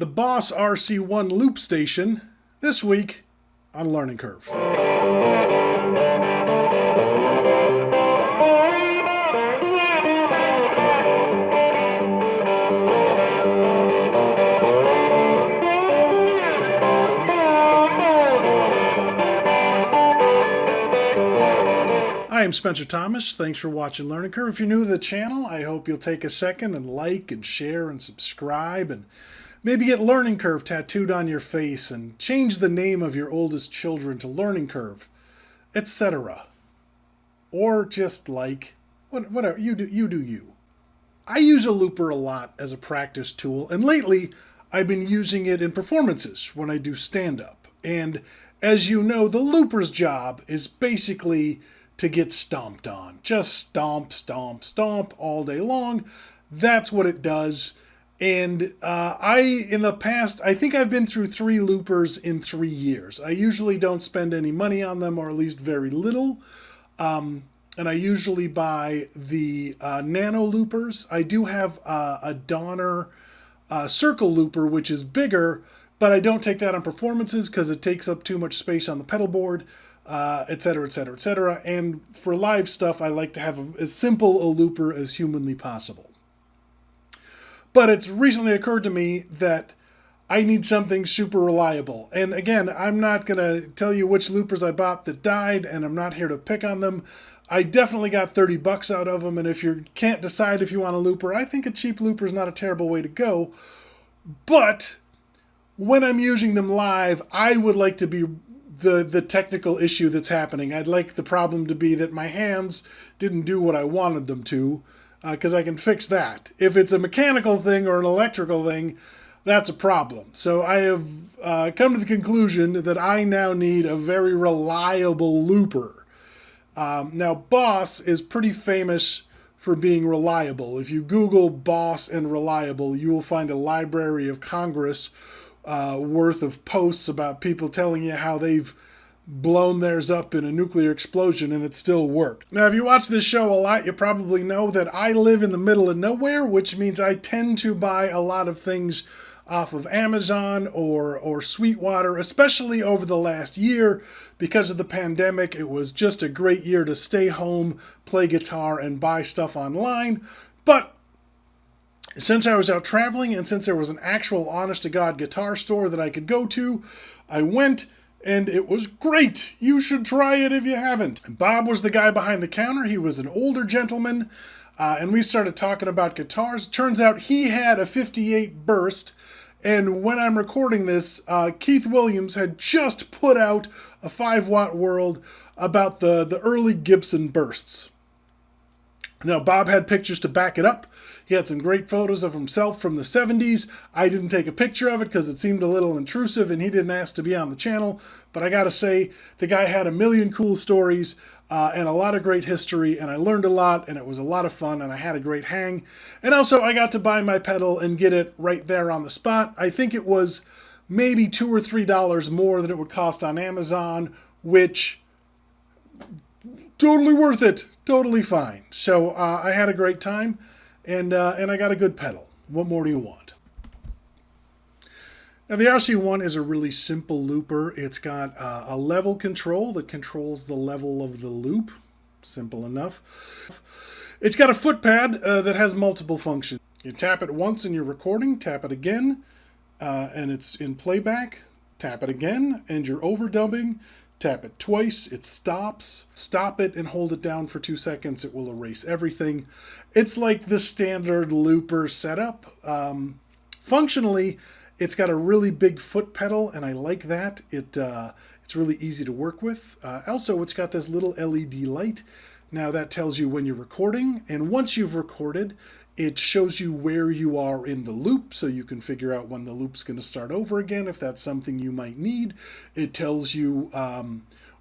the Boss RC1 loop station, this week on Learning Curve. I am Spencer Thomas. Thanks for watching Learning Curve. If you're new to the channel, I hope you'll take a second and like and share and subscribe and maybe get Learning Curve tattooed on your face and change the name of your oldest children to Learning Curve, etc. Or just like, whatever, you do you. I use a looper a lot as a practice tool, and lately I've been using it in performances when I do stand-up. And as you know, the looper's job is basically to get stomped on. Just stomp, stomp, stomp all day long. That's what it does. And in the past, I think I've been through 3 loopers in 3 years. I usually don't spend any money on them, or at least very little. And I usually buy the nano loopers. I do have a Donner circle looper, which is bigger, but I don't take that on performances because it takes up too much space on the pedal board. Etc., etc., etc. And for live stuff, I like to have as simple a looper as humanly possible. But it's recently occurred to me that I need something super reliable. And again, I'm not going to tell you which loopers I bought that died, and I'm not here to pick on them. I definitely got 30 bucks out of them, and if you can't decide if you want a looper, I think a cheap looper is not a terrible way to go. But when I'm using them live, I would like to be the technical issue that's happening. I'd like the problem to be that my hands didn't do what I wanted them to, because I can fix that. If it's a mechanical thing or an electrical thing, that's a problem. So I have come to the conclusion that I now need a very reliable looper. Now, Boss is pretty famous for being reliable. If you Google Boss and reliable, you will find a Library of Congress worth of posts about people telling you how they've blown theirs up in a nuclear explosion and it still worked. Now, if you watch this show a lot, you probably know that I live in the middle of nowhere, which means I tend to buy a lot of things off of Amazon or Sweetwater, especially over the last year. Because of the pandemic, it was just a great year to stay home, play guitar, and buy stuff online. But since I was out traveling and since there was an actual honest-to-God guitar store that I could go to, I went, and it was great. You should try it if you haven't. Bob was the guy behind the counter. He was an older gentleman, and we started talking about guitars. Turns out he had a 58 Burst, and when I'm recording this, Keith Williams had just put out a 5-watt world about the early Gibson Bursts. Now, Bob had pictures to back it up. He had some great photos of himself from the 70s. I didn't take a picture of it because it seemed a little intrusive and he didn't ask to be on the channel. But I gotta say, the guy had a million cool stories and a lot of great history, and I learned a lot, and it was a lot of fun, and I had a great hang. And also, I got to buy my pedal and get it right there on the spot. I think it was maybe $2 or $3 more than it would cost on Amazon, which totally worth it. Totally fine. So I had a great time, and I got a good pedal. What more do you want? Now, the RC1 is a really simple looper. It's got a level control that controls the level of the loop. Simple enough. It's got a foot pad that has multiple functions. You tap it once and you're recording, tap it again, and it's in playback. Tap it again, and you're overdubbing. Tap it twice, it stops. Stop it and hold it down for 2 seconds. It will erase everything. It's like the standard looper setup. Functionally, it's got a really big foot pedal, and I like that. It's really easy to work with. Also, it's got this little LED light. Now, that tells you when you're recording, and once you've recorded, it shows you where you are in the loop, so you can figure out when the loop's going to start over again, if that's something you might need. It tells you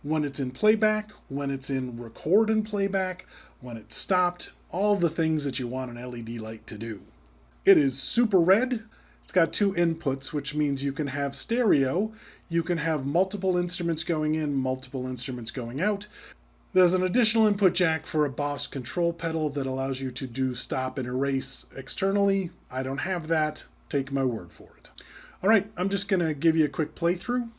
when it's in playback, when it's in record and playback, when it's stopped, all the things that you want an LED light to do. It is super red. It's got 2 inputs, which means you can have stereo, you can have multiple instruments going in, multiple instruments going out. There's an additional input jack for a Boss control pedal that allows you to do stop and erase externally. I don't have that. Take my word for it. All right, I'm just going to give you a quick playthrough.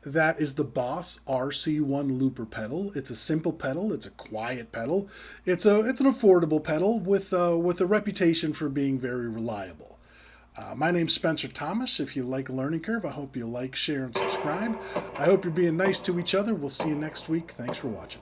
That is the Boss RC1 looper pedal. It's a simple pedal. It's a quiet pedal. It's an affordable pedal with a reputation for being very reliable. My name's Spencer Thomas. If you like Learning Curve, I hope you like, share, and subscribe. I hope you're being nice to each other. We'll see you next week. Thanks for watching.